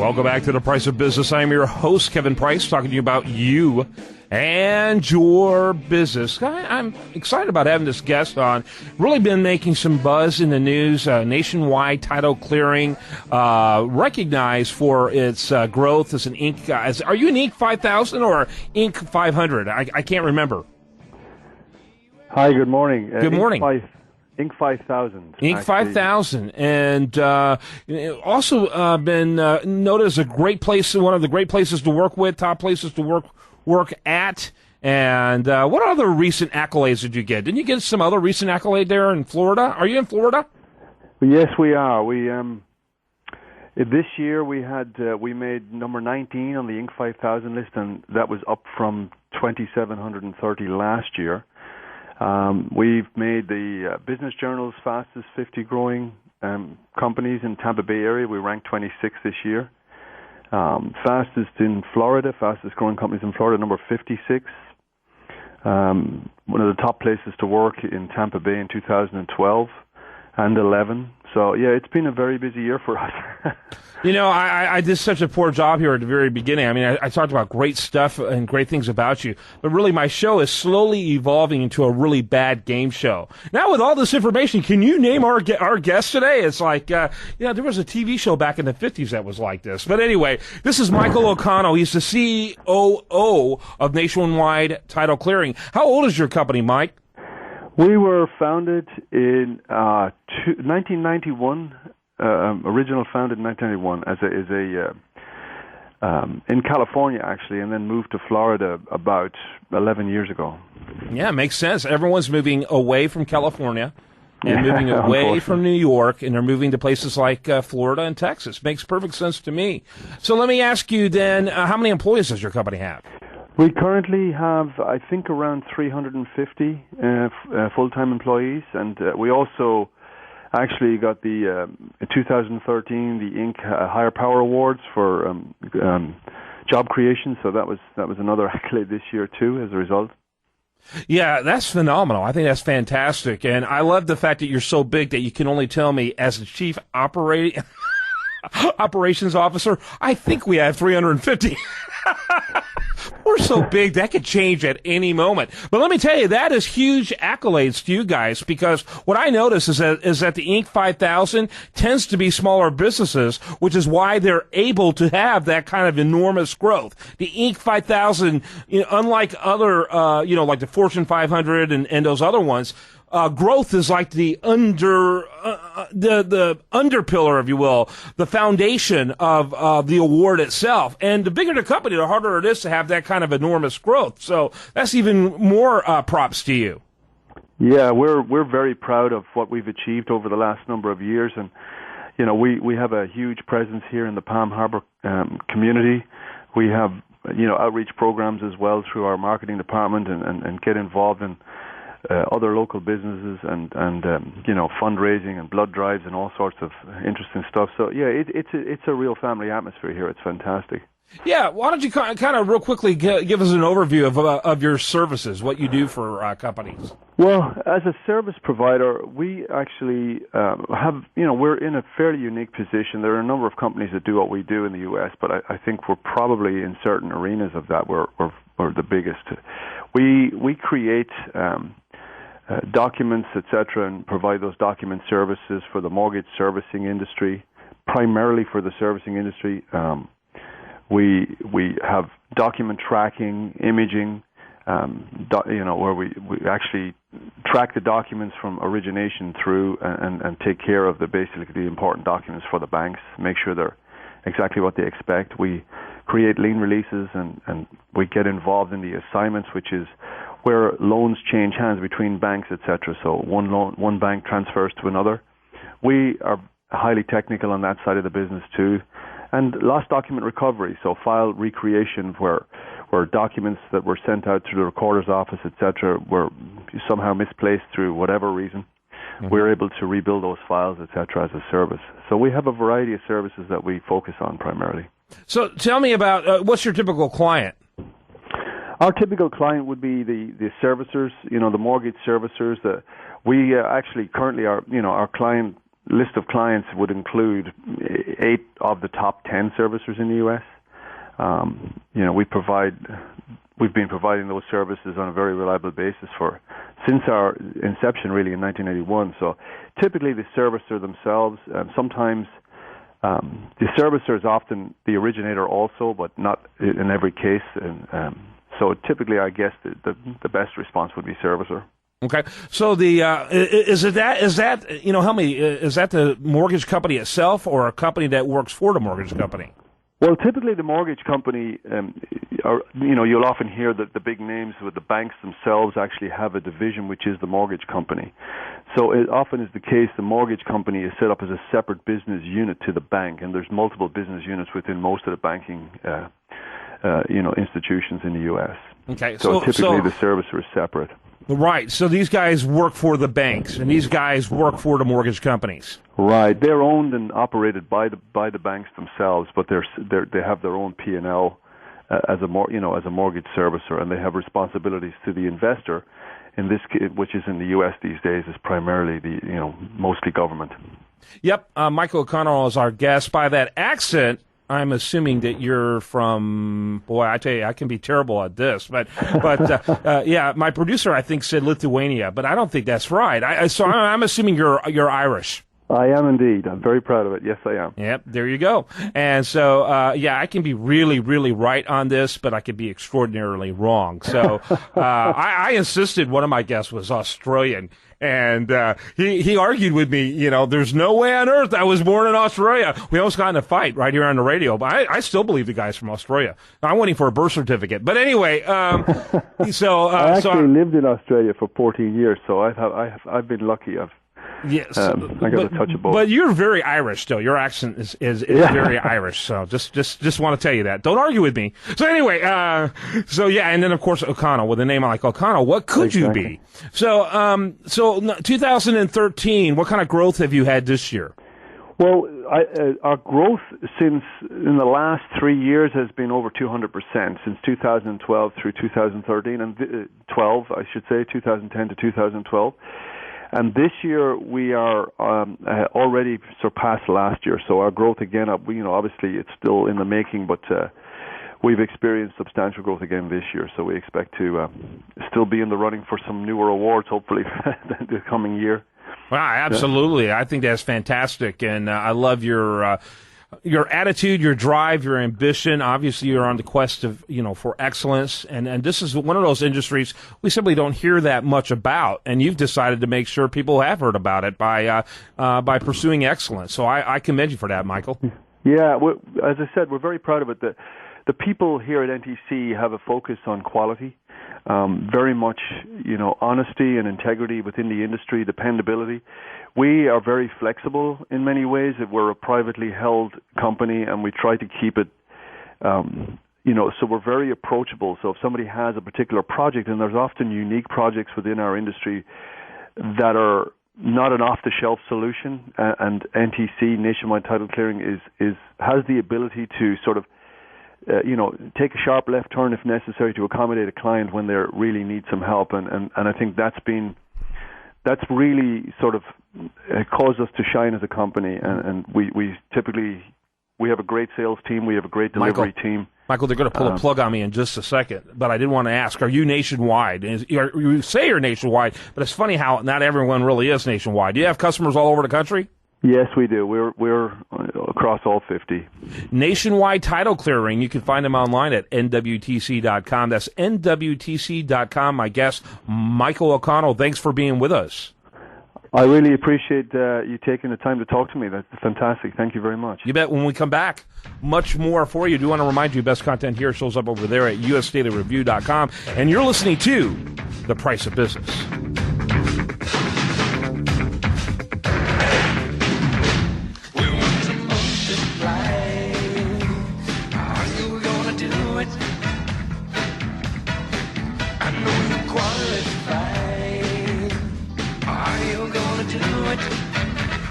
Welcome back to The Price of Business. I'm your host, Kevin Price, talking to you about you and your business. I'm excited about having this guest on. Really been making some buzz in the news. Nationwide Title Clearing, recognized for its growth as an Inc. Are you an Inc. 5000 or Inc. 500? I can't remember. Hi, good morning. Good morning. Inc. 5000. Inc. 5000, and also been noted as a great place, one of the great places to work with, top places to work at. And what other recent accolades did you get? Didn't you get some other recent accolade there in Florida? Are you in Florida? Yes, we are. We this year we made number 19 on the Inc. 5000 list, and that was up from 2,730 last year. We've made the Business Journal's fastest 50 growing companies in Tampa Bay area. We ranked 26 this year. Fastest in Florida, fastest growing companies in Florida, number 56. One of the top places to work in Tampa Bay in 2012 and 11. So, yeah, it's been a very busy year for us. You know, I did such a poor job here at the very beginning. I mean, I talked about great stuff and great things about you, but really my show is slowly evolving into a really bad game show. Now, with all this information, can you name our guest today? It's like, there was a TV show back in the 50s that was like this. But anyway, this is Michael O'Connell. He's the COO of Nationwide Title Clearing. How old is your company, Mike? We were founded in 1991. Original founded in 1991 in California actually, and then moved to Florida about 11 years ago. Yeah, makes sense. Everyone's moving away from California and moving away from New York, and they're moving to places like Florida and Texas. Makes perfect sense to me. So let me ask you then, how many employees does your company have? We currently have, I think, around 350 full-time employees, and we also actually got the 2013 the Inc. Higher Power Awards for job creation. So that was another accolade this year too, as a result. Yeah, that's phenomenal. I think that's fantastic, and I love the fact that you're so big that you can only tell me as the chief operations officer. I think we have 350. We're so big, that could change at any moment. But let me tell you, that is huge accolades to you guys, because what I notice is that the Inc. 5000 tends to be smaller businesses, which is why they're able to have that kind of enormous growth. The Inc. 5000, unlike other, like the Fortune 500 and those other ones, growth is like the underpillar, if you will, the foundation of the award itself. And the bigger the company, the harder it is to have that kind of enormous growth. So that's even more props to you. Yeah, we're very proud of what we've achieved over the last number of years, and we have a huge presence here in the Palm Harbor community. We have outreach programs as well through our marketing department, and get involved in other local businesses and fundraising and blood drives and all sorts of interesting stuff. So yeah, it's a real family atmosphere here. It's fantastic. Yeah, why don't you kind of real quickly give us an overview of your services, what you do for companies? Well, as a service provider, we actually we're in a fairly unique position. There are a number of companies that do what we do in the U.S., but I think we're probably in certain arenas of that we're the biggest. We create documents, etc., and provide those document services for the mortgage servicing industry, primarily for the servicing industry. We have document tracking, imaging, where we actually track the documents from origination through and take care of basically the important documents for the banks, make sure they're exactly what they expect. We create lien releases and we get involved in the assignments, which is where loans change hands between banks, etc. So one bank transfers to another. We are highly technical on that side of the business too. And lost document recovery, so file recreation where documents that were sent out to the recorder's office, etc., were somehow misplaced through whatever reason. Mm-hmm. We're able to rebuild those files, etc., as a service. So we have a variety of services that we focus on primarily. So tell me about what's your typical client? Our typical client would be the servicers, the mortgage servicers. We actually currently our client list of clients would include 8 of the top 10 servicers in the U.S. We've been providing those services on a very reliable basis since our inception, really, in 1981. So typically the servicer themselves, sometimes the servicer is often the originator also, but not in every case. And so typically, I guess the best response would be servicer. Okay, so is that help me, is that the mortgage company itself or a company that works for the mortgage company? Well, typically the mortgage company, you'll often hear that the big names with the banks themselves actually have a division which is the mortgage company. So it often is the case the mortgage company is set up as a separate business unit to the bank, and there's multiple business units within most of the banking institutions in the U.S. Okay, so typically the servicer is separate. Right. So these guys work for the banks, and these guys work for the mortgage companies. Right. They're owned and operated by the banks themselves, but they have their own P&L as a mortgage servicer, and they have responsibilities to the investor. In this, which is in the U.S. these days, is primarily mostly government. Yep. Michael O'Connell is our guest. By that accent, I'm assuming that you're from, boy, I tell you, I can be terrible at this, but yeah, my producer, I think, said Lithuania, but I don't think that's right. So I'm assuming you're Irish. I am indeed. I'm very proud of it. Yes, I am. Yep, there you go. And so, I can be really, really right on this, but I could be extraordinarily wrong. So, I insisted one of my guests was Australian. And he argued with me, there's no way on earth I was born in Australia. We almost got in a fight right here on the radio, but I still believe the guy's from Australia. I'm waiting for a birth certificate. But anyway, I actually lived in Australia for 14 years, so I've been lucky. Yes, I got a touch of both. But you're very Irish still. Your accent is very Irish. So just want to tell you that. Don't argue with me. So anyway, and then of course O'Connell, with a name like O'Connell, what could you be? So 2013, what kind of growth have you had this year? Well, our growth in the last 3 years has been over 200% since 2012 through 2013, and 2010 to 2012. And this year we are already surpassed last year. So our growth again, obviously it's still in the making, but we've experienced substantial growth again this year. So we expect to still be in the running for some newer awards, hopefully, the coming year. Wow, absolutely. I think that's fantastic, and I love your attitude, your drive, your ambition. Obviously, you're on the quest of, for excellence. And this is one of those industries we simply don't hear that much about. And you've decided to make sure people have heard about it by pursuing excellence. So I commend you for that, Michael. Yeah, as I said, we're very proud of it. The people here at NTC have a focus on quality, very much, honesty and integrity within the industry, dependability. We are very flexible in many ways. We're a privately held company, and we try to keep it, so we're very approachable. So if somebody has a particular project, and there's often unique projects within our industry that are not an off-the-shelf solution, and NTC, Nationwide Title Clearing, has the ability to sort of, take a sharp left turn if necessary to accommodate a client when they really need some help, and I think that's really sort of caused us to shine as a company, and we typically have a great sales team, we have a great delivery team. Michael, they're going to pull a plug on me in just a second, but I did want to ask, are you nationwide? You say you're nationwide, but it's funny how not everyone really is nationwide. Do you have customers all over the country? Yes, we do. We're across all 50. Nationwide Title Clearing. You can find them online at nwtc.com. That's nwtc.com. My guest, Michael O'Connell. Thanks for being with us. I really appreciate you taking the time to talk to me. That's fantastic. Thank you very much. You bet. When we come back, much more for you. I do want to remind you, best content here shows up over there at usdailyreview.com. And you're listening to The Price of Business.